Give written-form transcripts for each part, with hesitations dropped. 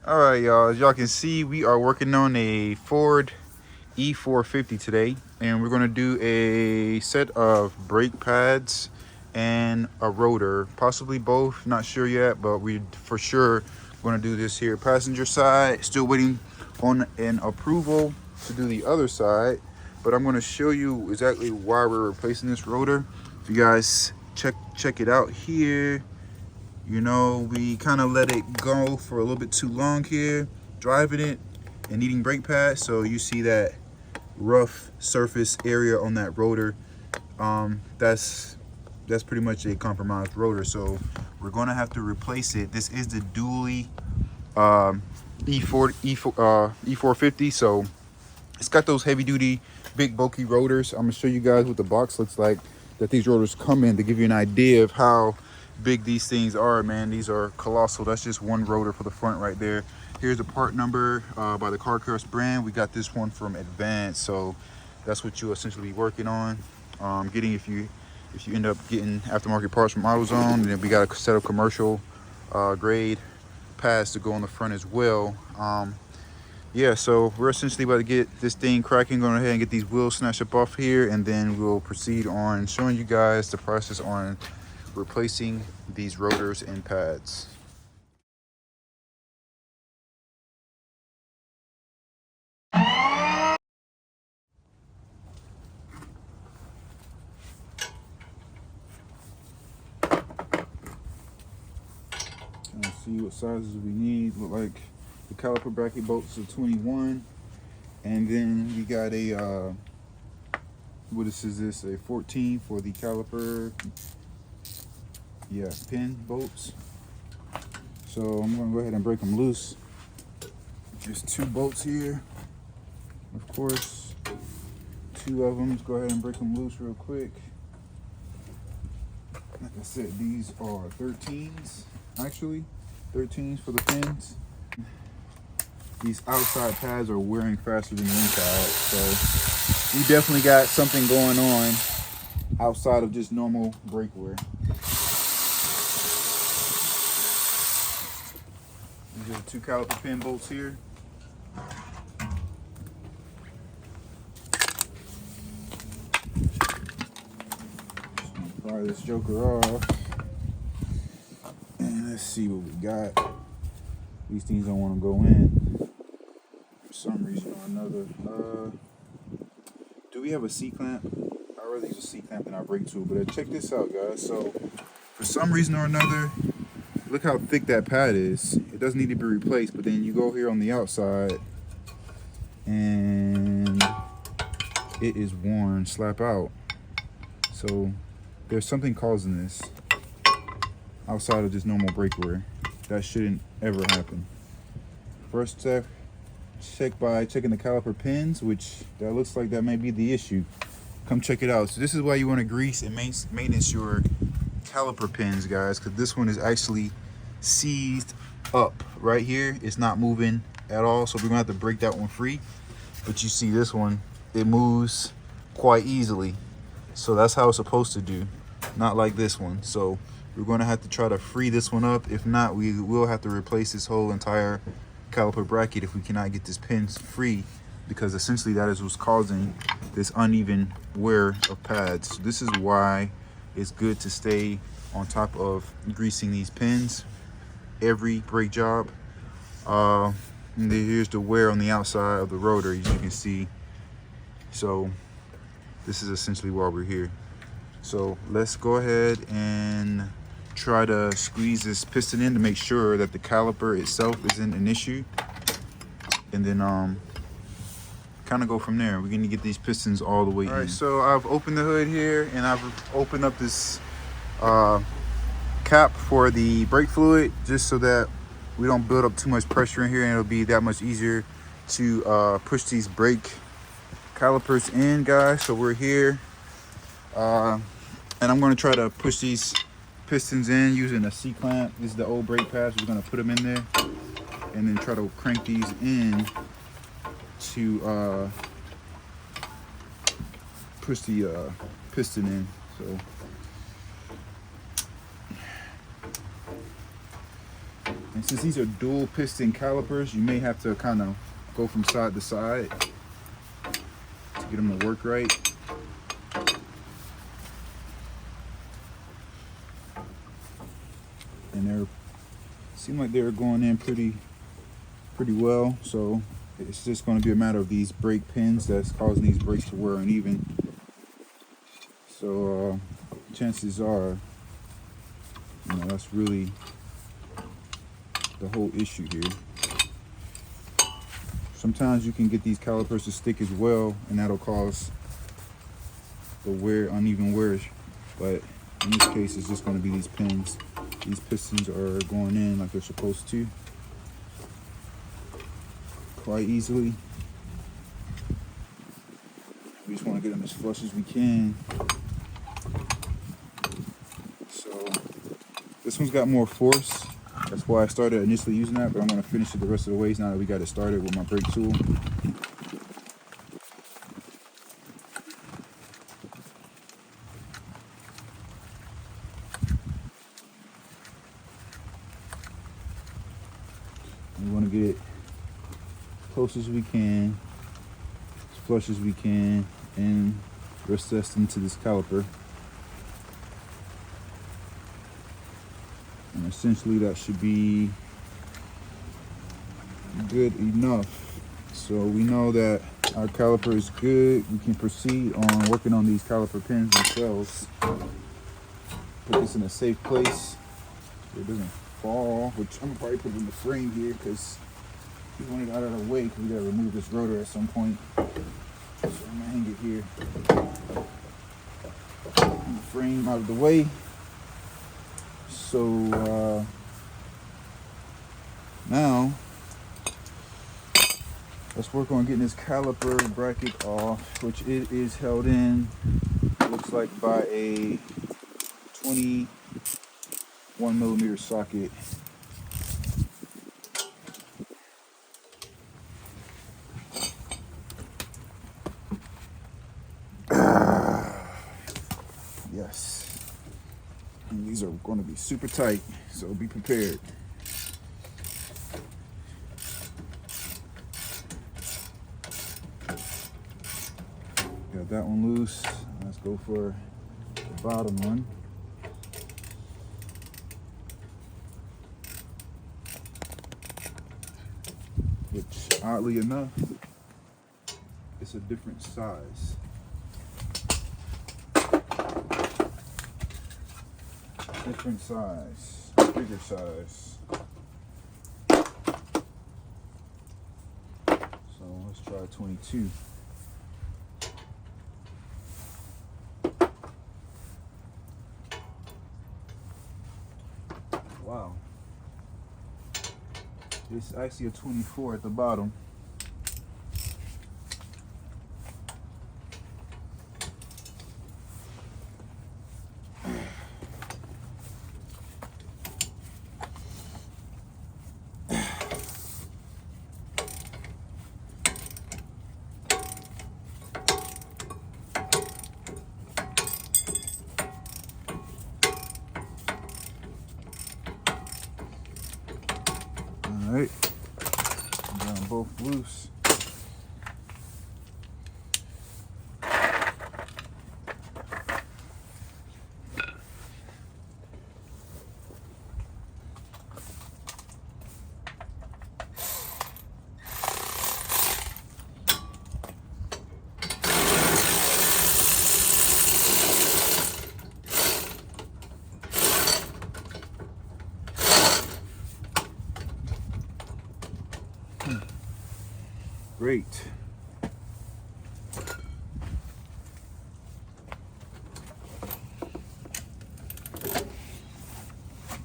All right, y'all. As y'all can see, we are working on a Ford E450 today, and we're gonna do a set of brake pads and a rotor, possibly both. Not sure yet, but we for sure gonna do this here. Passenger side, still waiting on an approval to do the other side, but I'm gonna show you exactly why we're replacing this rotor. If you guys check it out here. You know, we kind of let it go for a little bit too long here, driving it and needing brake pads. So you see that rough surface area on that rotor. That's pretty much a compromised rotor. So we're gonna have to replace it. This is the dually E450. So it's got those heavy duty, big bulky rotors. I'm gonna show you guys what the box looks like that these rotors come in to give you an idea of how big these things are, man. These are colossal. That's just one rotor for the front right there. Here's the part number by the CarCurse brand. We got this one from Advance, so that's what you essentially be working on. Getting if you end up getting aftermarket parts from AutoZone, and then we got a set of commercial grade pads to go on the front as well. Yeah, so we're essentially about to get this thing cracking. Going ahead and get these wheels snatched up off here, and then we'll proceed on showing you guys the process on replacing these rotors and pads. Let's see what sizes we need. Look like the caliper bracket bolts are 21, and then we got a what is this? A 14 for the caliper. Yeah, pin bolts. So I'm gonna go ahead and break them loose. Just 2 bolts here, of course. 2 of them. Let's go ahead and break them loose real quick. Like I said, these are 13s, actually. 13s for the pins. These outside pads are wearing faster than the inside, so we definitely got something going on outside of just normal brake wear. These are the 2 caliper pin bolts here. Pry this joker off, and let's see what we got. These things don't want to go in for some reason or another. Do we have a C-clamp? I'd rather use a C-clamp than our brake tool, but check this out, guys. So for some reason or another, look how thick that pad is. It doesn't need to be replaced, but then you go here on the outside and it is worn slap out. So there's something causing this outside of just normal brake wear. That shouldn't ever happen. First step, check by checking the caliper pins, which that looks like that may be the issue. Come check it out. So this is why you want to grease and maintenance your caliper pins, guys, because this one is actually seized up right here. It's not moving at all, so we're gonna have to break that one free. But you see this one, it moves quite easily. So that's how it's supposed to do, not like this one. So we're going to have to try to free this one up. If not, we will have to replace this whole entire caliper bracket if we cannot get this pins free, because essentially that is what's causing this uneven wear of pads. So this is why it's good to stay on top of greasing these pins every brake job. And then here's the wear on the outside of the rotor, as you can see. So this is essentially why we're here. So let's go ahead and try to squeeze this piston in to make sure that the caliper itself isn't an issue, and then kind of go from there. We're gonna get these pistons all the way in. All right, so I've opened the hood here, and I've opened up this cap for the brake fluid, just so that we don't build up too much pressure in here, and it'll be that much easier to push these brake calipers in, guys. So we're here, and I'm going to try to push these pistons in using a C-clamp. This is the old brake pads. We're going to put them in there and then try to crank these in to push the piston in. So And since these are dual piston calipers, you may have to kind of go from side to side to get them to work right. And they seem like they're going in pretty well. So it's just going to be a matter of these brake pins that's causing these brakes to wear uneven. So chances are, you know, that's really the whole issue here. Sometimes you can get these calipers to stick as well, and that'll cause the uneven wear. But in this case, it's just going to be these pins. These pistons are going in like they're supposed to, quite easily. We just want to get them as flush as we can. So this one's got more force. That's why I started initially using that, but I'm going to finish it the rest of the ways now that we got it started with my brake tool. We want to get it close as we can, as flush as we can, and recessed into this caliper. And essentially that should be good enough. So we know that our caliper is good. We can proceed on working on these caliper pins themselves. Put this in a safe place so it doesn't fall, which I'm gonna probably put it in the frame here because we want it out of the way because we gotta remove this rotor at some point. So I'm gonna hang it here. In the frame out of the way. So now let's work on getting this caliper bracket off, which it is held in, looks like by a 21mm socket. Yes. And these are going to be super tight, so be prepared. Got that one loose. Let's go for the bottom one. Which, oddly enough, it's a different size. Different size, bigger size. So let's try 22. Wow. It's actually a 24 at the bottom. All right, got them both loose. Great.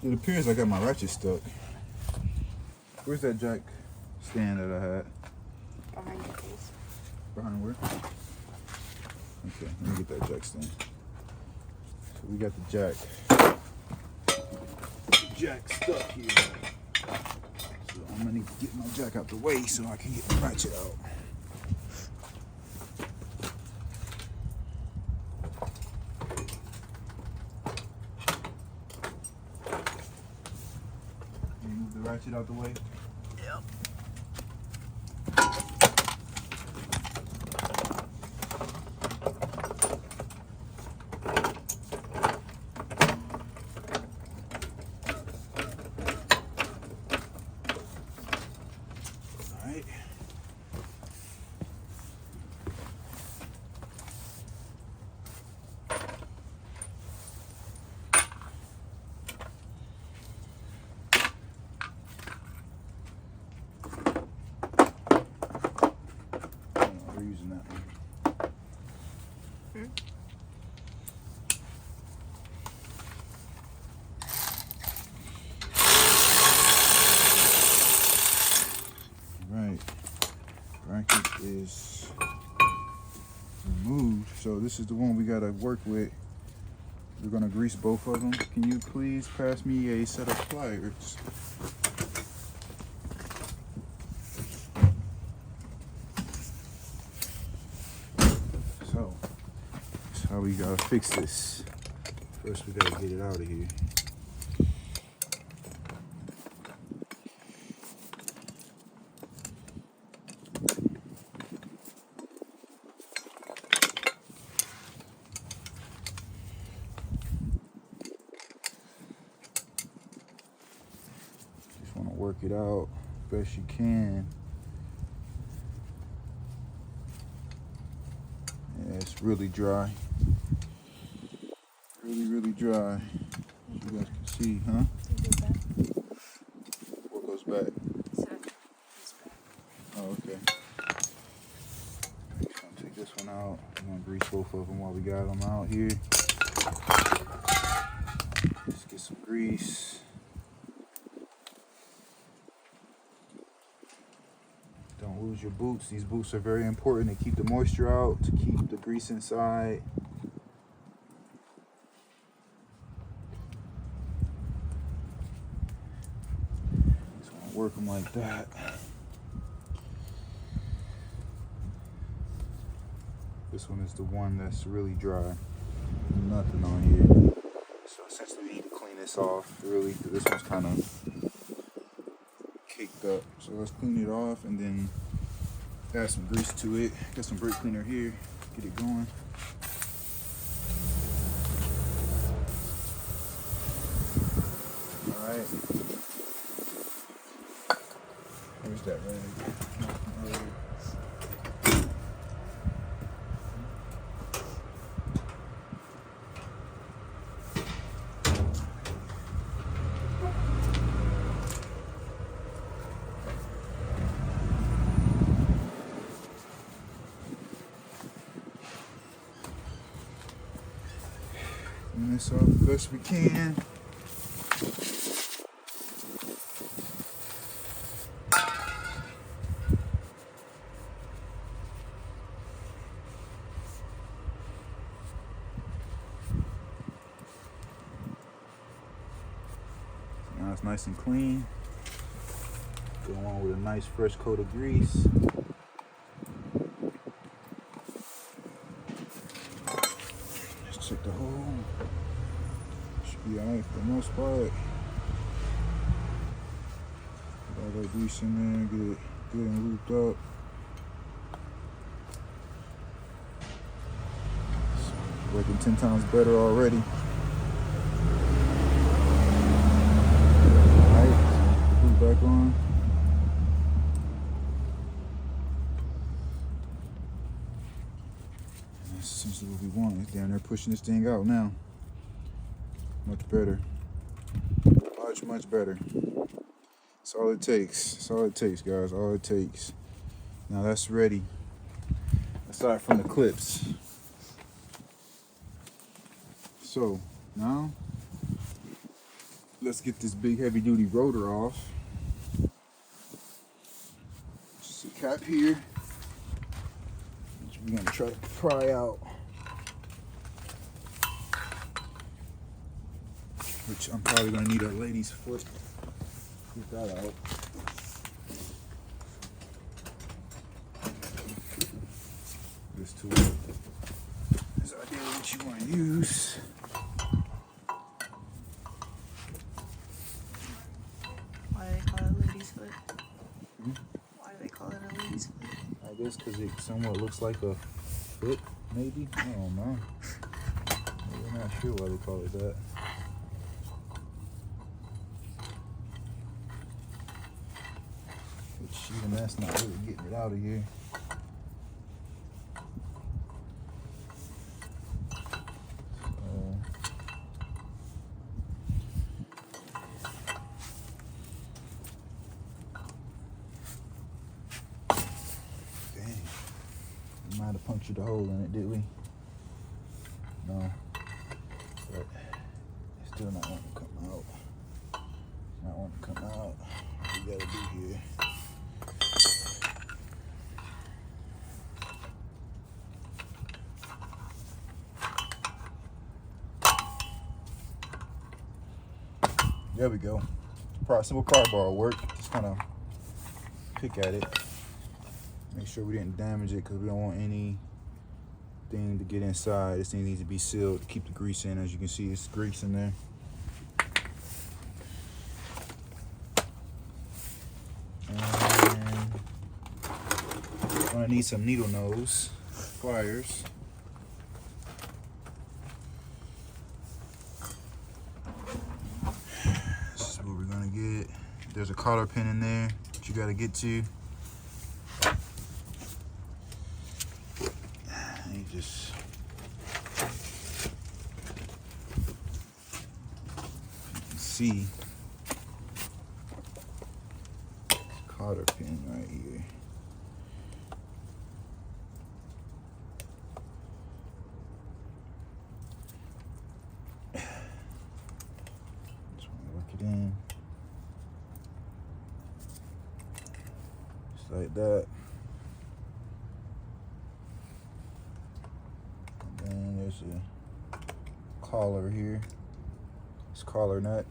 It appears I got my ratchet stuck. Where's that jack stand that I had? Behind your face. Behind where? Okay, let me get that jack stand. So we got the jack stuck here. So I'm gonna need to get my jack out the way so I can get the ratchet out. ratchet out the way. Yep. Alright. We're using that one. Hmm? Right, bracket is removed, so this is the one we gotta work with. We're gonna grease both of them. Can you please pass me a set of pliers? So, that's how we gotta fix this. First, we gotta get it out of here. Want to work it out best you can. Yeah, it's really dry. Really dry. As you guys can see, huh? What goes back? Oh, okay. Just gonna take this one out. I'm gonna grease both of them while we got them out here. Let's get some grease. Don't lose your boots. These boots are very important to keep the moisture out, to keep the grease inside. Just want to work them like that. This one is the one that's really dry. Nothing on here. So essentially we need to clean this off, really, because this one's kind of caked up. So let's clean it off and then add some grease to it. Got some brake cleaner here. Get it going. Alright. Where's that rag? Clean this off the best we can. Now it's nice and clean. Go on with a nice fresh coat of grease. Just check the hole. Should be alright for the most part. Put all that grease in there, get it good and looped up. It's working 10 times better already. Back on. And that's essentially what we want. It's down there pushing this thing out now. Much better. Much better. That's all it takes. That's all it takes, guys. All it takes. Now that's ready. Aside from the clips. So now let's get this big heavy duty rotor off. Cap here, which we're gonna try to pry out, which I'm probably gonna need a lady's foot. Get that out. This tool is ideally what you want to use. Why do they call it because it somewhat looks like a foot, maybe. I don't know. We're not sure why they call it that. Which even that's not really getting it out of here. Might have punctured a hole in it, did we? No. But it's still not wanting to come out. It's not wanting to come out. What we gotta do here. There we go. Simple car bar will work. Just kind of pick at it. Make sure we didn't damage it because we don't want anything to get inside. This thing needs to be sealed to keep the grease in. As you can see, it's grease in there. And I'm gonna need some needle nose pliers. This is what we're gonna get. There's a collar pin in there that you gotta get to. Just you can see cotter pin right here. Just want to work it in just like that. And there's a collar here. It's collar nut.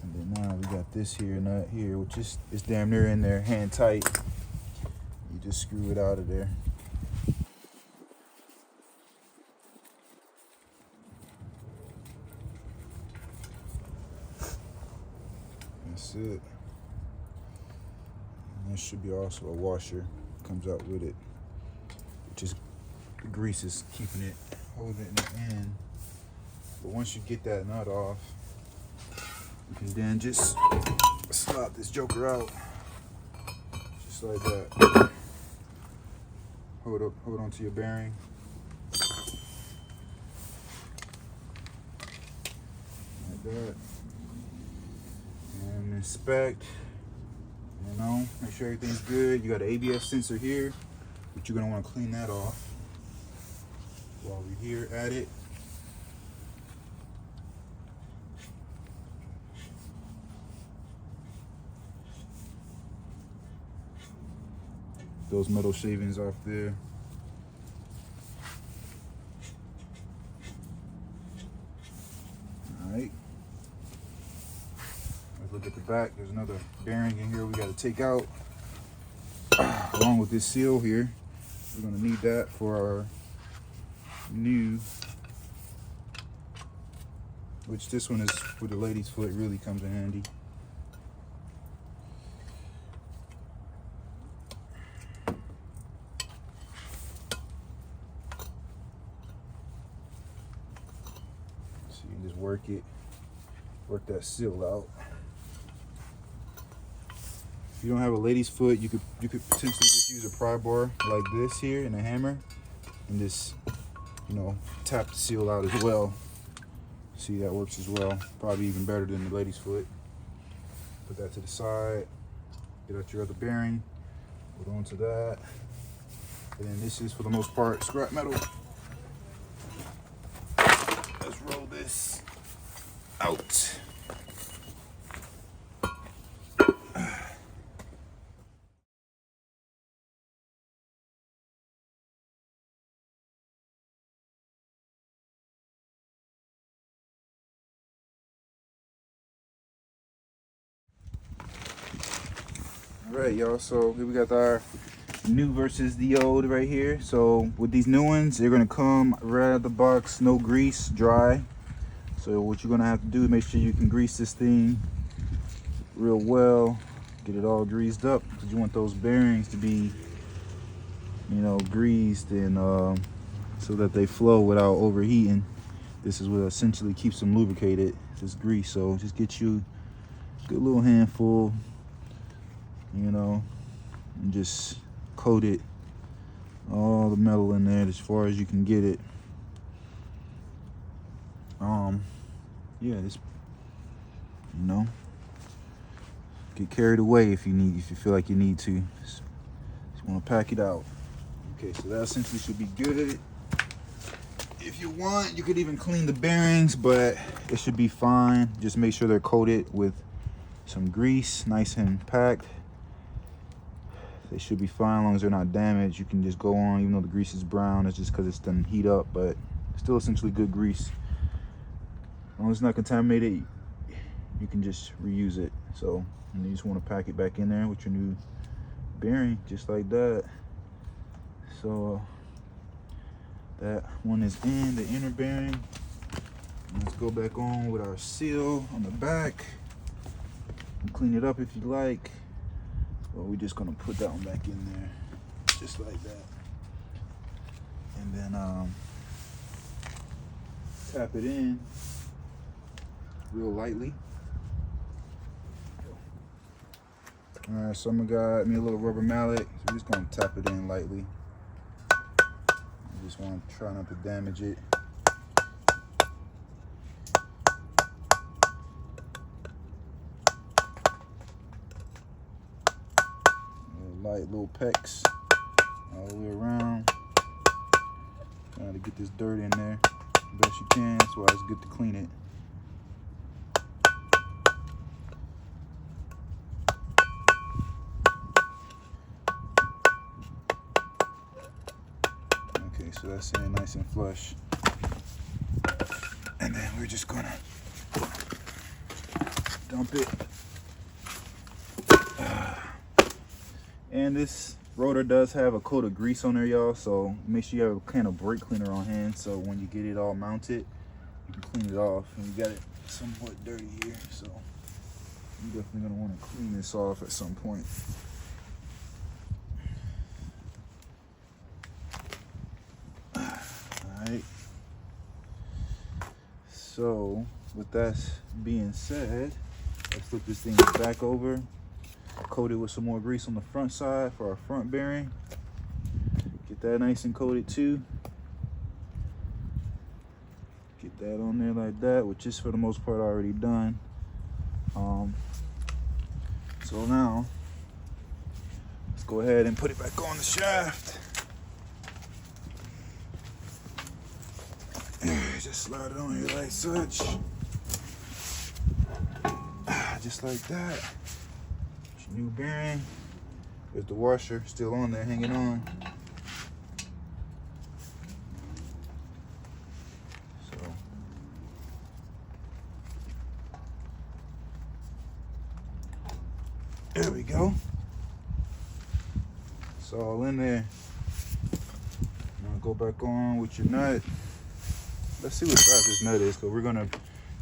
And then now we got this here nut here, which is damn near in there, hand tight. You just screw it out of there. That's it. And there should be also a washer comes out with it. Just the grease is keeping it, holding it in. But once you get that nut off, you can then just slap this joker out, just like that. Hold on to your bearing. Like that. And inspect. You know, make sure everything's good. You got an ABS sensor here. But you're gonna want to clean that off while we're here at it. Those metal shavings off there. All right. Let's look at the back. There's another bearing in here we got to take out, along with this seal here. We're gonna need that for our new, which this one is for the lady's foot, really comes in handy. So you can just work that seal out. If you don't have a lady's foot, you could potentially just use a pry bar like this here and a hammer, and just, you know, tap the seal out as well. See, that works as well. Probably even better than the lady's foot. Put that to the side. Get out your other bearing. Hold on to that. And then this is, for the most part, scrap metal. Let's roll this out. All right, y'all, so here we got our new versus the old right here. So with these new ones, they're gonna come right out of the box, no grease, dry. So what you're gonna have to do is make sure you can grease this thing real well. get it all greased up, because you want those bearings to be, you know, greased and so that they flow without overheating. This is what essentially keeps them lubricated, this grease. So just get you a good little handful, you know, and just coat it, all the metal in there as far as you can get it. Yeah, just, you know, get carried away if you feel like you need to. Just want to pack it out. Okay, so that essentially should be good. If you want, you could even clean the bearings, but it should be fine. Just make sure they're coated with some grease, nice and packed. They should be fine as long as they're not damaged. You can just go on, even though the grease is brown, it's just because it's done heat up, but still essentially good grease. As long as it's not contaminated, you can just reuse it. So you just want to pack it back in there with your new bearing, just like that. So that one is in, the inner bearing. Let's go back on with our seal on the back. Clean it up if you like. Well, we're just gonna put that one back in there, just like that. And then tap it in real lightly. All right, so I'm gonna got me a little rubber mallet. So we're just gonna tap it in lightly. I just want to try not to damage it. Light little pecks all the way around. Trying to get this dirt in there best you can. That's why it's good to clean it. Okay, so that's in nice and flush. And then we're just gonna dump it. And this rotor does have a coat of grease on there, y'all, so make sure you have a can of brake cleaner on hand, so when you get it all mounted, you can clean it off. And you got it somewhat dirty here, so you're definitely gonna want to clean this off at some point. Alright, so with that being said, let's flip this thing back over. Coat it with some more grease on the front side for our front bearing. Get that nice and coated too. Get that on there like that, which is for the most part already done. So now let's go ahead and put it back on the shaft. Just slide it on here like such. Just like that. New bearing. There's the washer still on there, hanging on. So there we go. It's all in there. Now go back on with your nut. Let's see what size this nut is, because we're gonna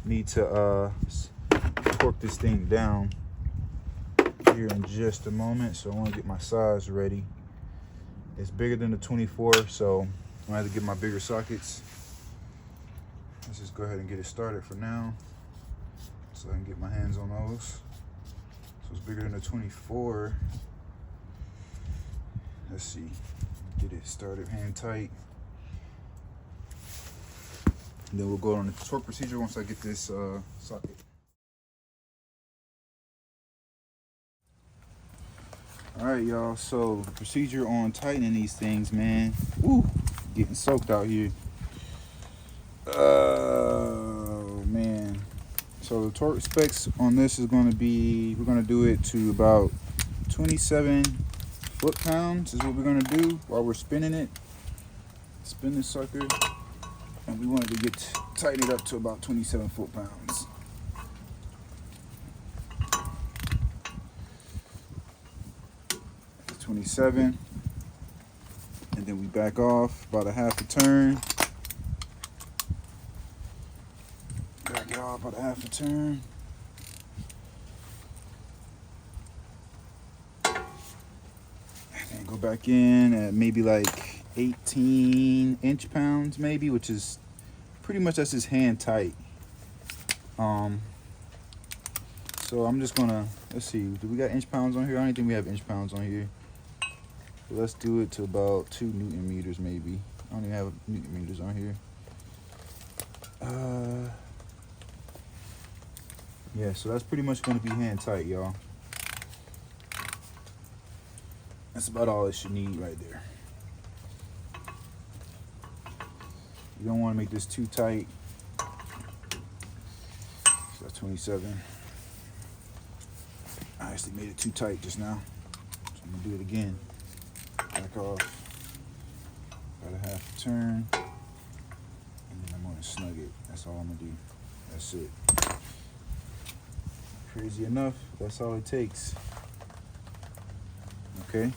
need to torque this thing down here in just a moment. So I want to get my size ready. It's bigger than the 24, so I'm gonna have to get my bigger sockets. Let's just go ahead and get it started for now, so I can get my hands on those. So it's bigger than the 24. Let's see, get it started hand tight. And then we'll go on the torque procedure once I get this socket. All right, y'all, so the procedure on tightening these things, man. Woo, getting soaked out here. Oh, man. So the torque specs on this is going to be, we're going to do it to about 27 foot-pounds is what we're going to do while we're spinning it. Spin this sucker. And we wanted to tighten it up to about 27 foot-pounds. 27, and then we back off about a half a turn. Back it off about a half a turn. Go back in at maybe like 18 inch-pounds maybe, which is pretty much, that's just hand tight. So I'm just gonna, let's see, do we got inch-pounds on here? I don't think we have inch-pounds on here. So let's do it to about 2 Newton meters maybe. I don't even have Newton meters on here. Yeah, so that's pretty much gonna be hand tight, y'all. That's about all it should need right there. You don't want to make this too tight. So that's 27. I actually made it too tight just now, so I'm gonna do it again. Back off, about a half turn, and then I'm gonna snug it. That's all I'm gonna do. That's it. Crazy enough, that's all it takes. Okay.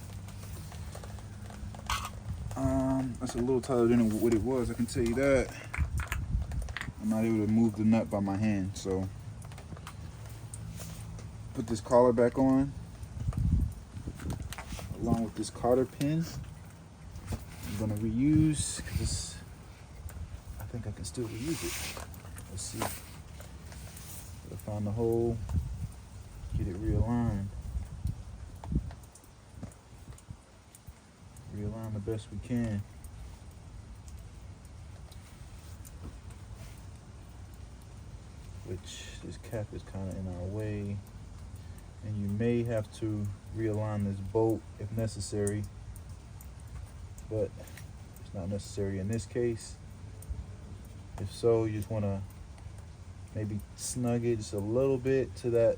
That's a little tighter than what it was, I can tell you that. I'm not able to move the nut by my hand, so put this collar back on along with this cotter pin. I'm gonna reuse because I think I can still reuse it. Let's see. Gotta find the hole, get it realigned. Realign the best we can. Which this cap is kind of in our way, and you may have to realign this bolt if necessary, but it's not necessary in this case. If so, you just want to maybe snug it just a little bit to that,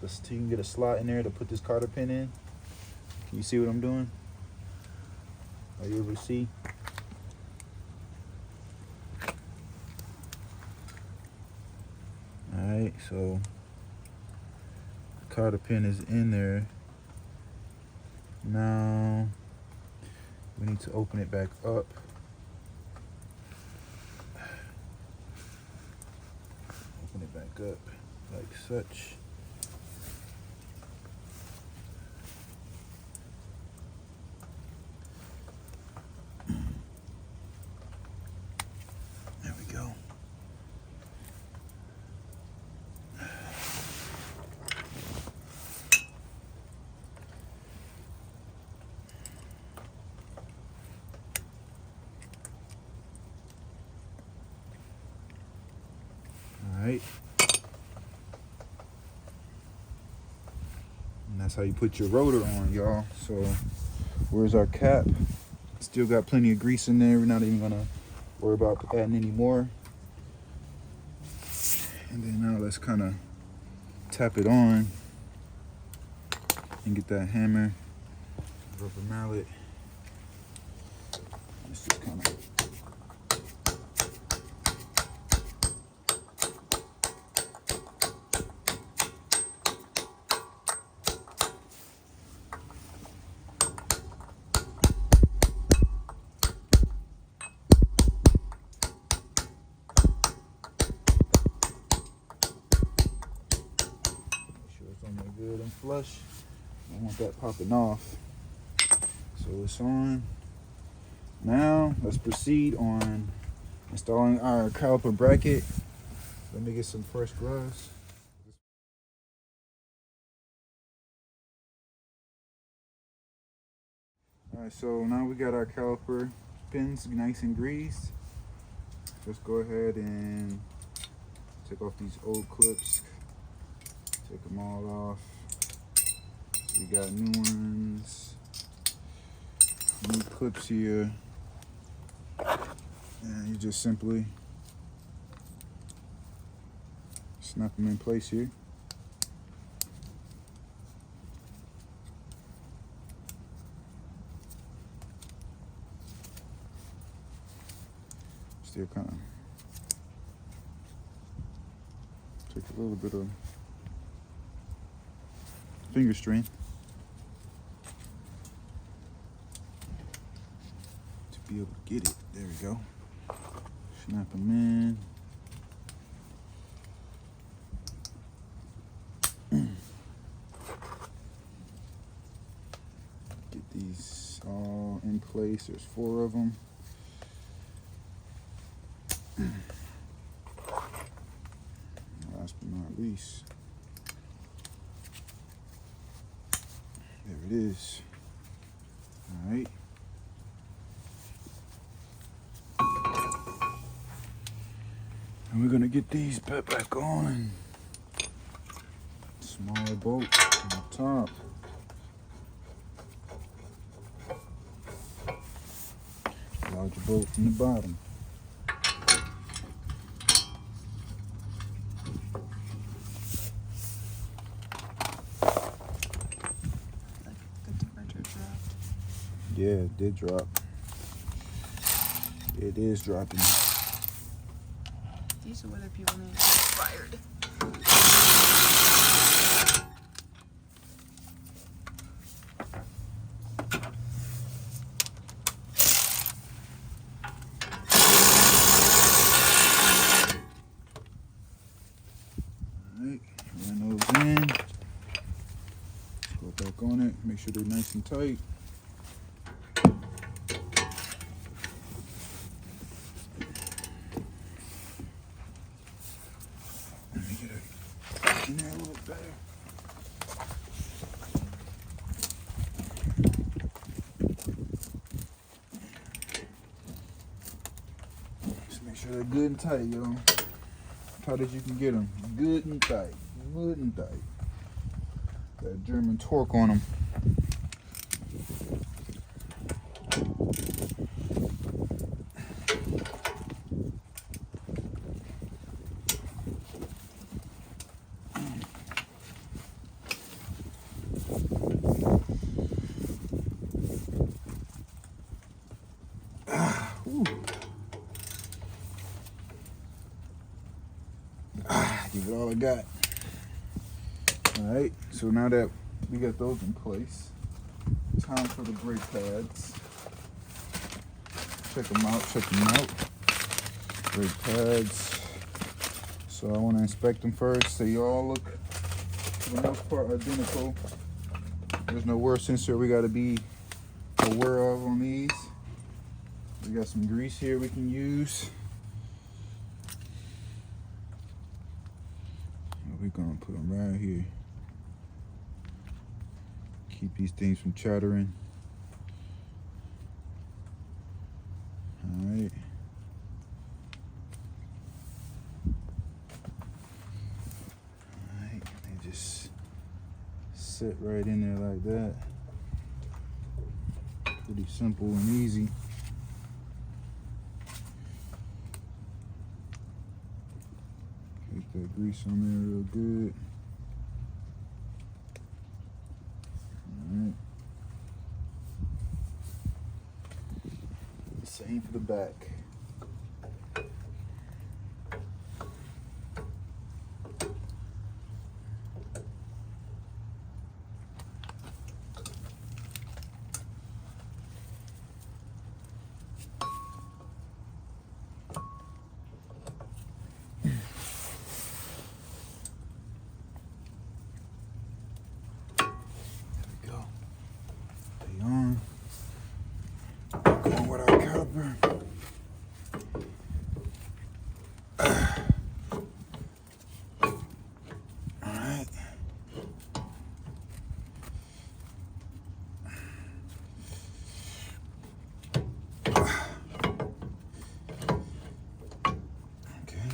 so you can get a slot in there to put this cotter pin in. Can you see what I'm doing? Are you able to see? Alright, so the cotter pin is in there. Now we need to open it back up. Open it back up like such. There we go. Alright. And that's how you put your rotor on, y'all. So where's our cap? Still got plenty of grease in there. We're not even gonna worry about adding any more. And then now let's kind of tap it on and get that hammer, rubber mallet. Let's just kind of good and flush. I don't want that popping off. So it's on. Now let's proceed on installing our caliper bracket. Let me get some fresh gloves. Alright, so now we got our caliper pins nice and greased. Let's go ahead and take off these old clips. Take them all off. We got new ones, new clips here, and you just simply snap them in place here. Still kind of take a little bit of finger strength to be able to get it. There we go. Snap them in. Get these all in place. There's 4 of them. Last but not least, there it is. All right. And we're gonna get these put back on. Smaller bolt on the top. Larger bolt from the bottom. The temperature dropped. Yeah, it did drop. It is dropping. These are weather people need to get fired. Alright, run those in. Go back on it, make sure they're nice and tight. Let me get it in there a little better. Just make sure they're good and tight, yo. Tight as you can get them. Good and tight. Good and tight. That German torque on them. Give it all I got. Alright, so now that we got those in place, time for the brake pads. Check them out. Brake pads. So I want to inspect them first. They all look, for the most part, identical. There's no wear sensor we got to be aware of on these. We got some grease here we can use. We're gonna put them right here. Keep these things from chattering. All right. All right, they just sit right in there like that. Pretty simple and easy. Get that grease on there real good. Alright. Same for the back. Going with our caliper. Alright. Okay.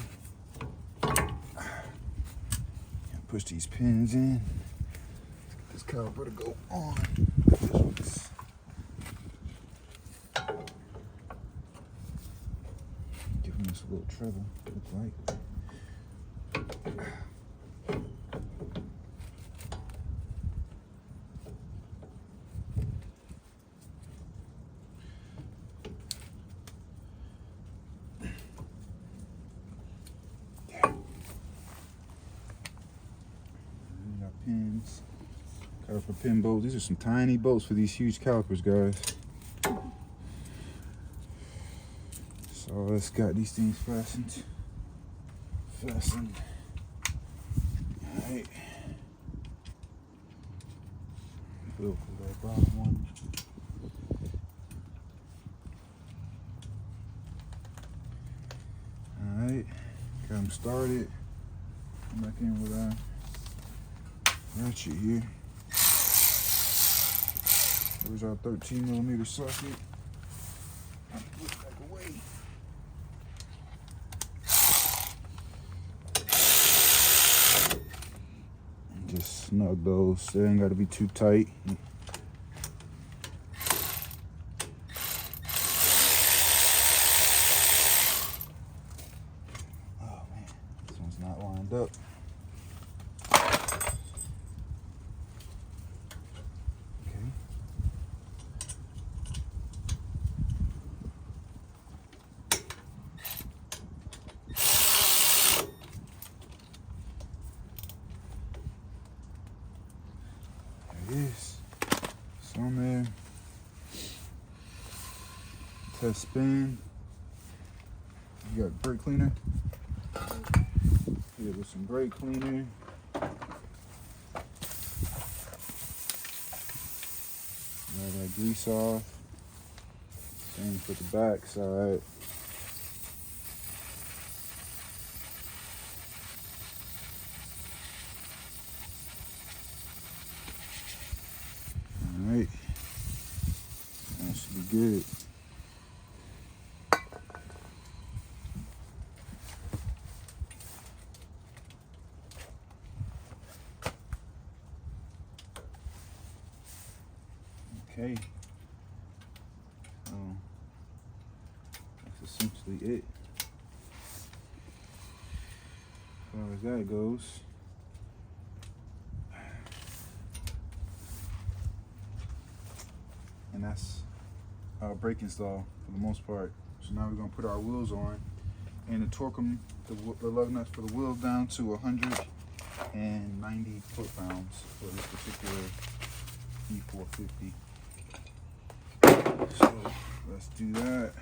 Push these pins in. Let's get this caliper to go on. This one's giving us a little trouble, looks like. Pins, caliper pin bolts. These are some tiny bolts for these huge calipers, guys. So let's got these things fastened. All right. Feel for that bottom one. them started. Come back in with our ratchet here. There's our 13mm socket. Put it back away. And just snug those. They ain't got to be too tight. Oh man, this one's not lined up. Yes, it's on there. Test spin. You got brake cleaner. Here with some brake cleaner. Got that grease off. Same for the back side. Alright, that should be good. Okay, so that's essentially it as far as that goes. And that's our brake install for the most part. So now we're gonna put our wheels on and to torque them, the lug nuts for the wheels down to 190 foot-pounds for this particular E450. So let's do that.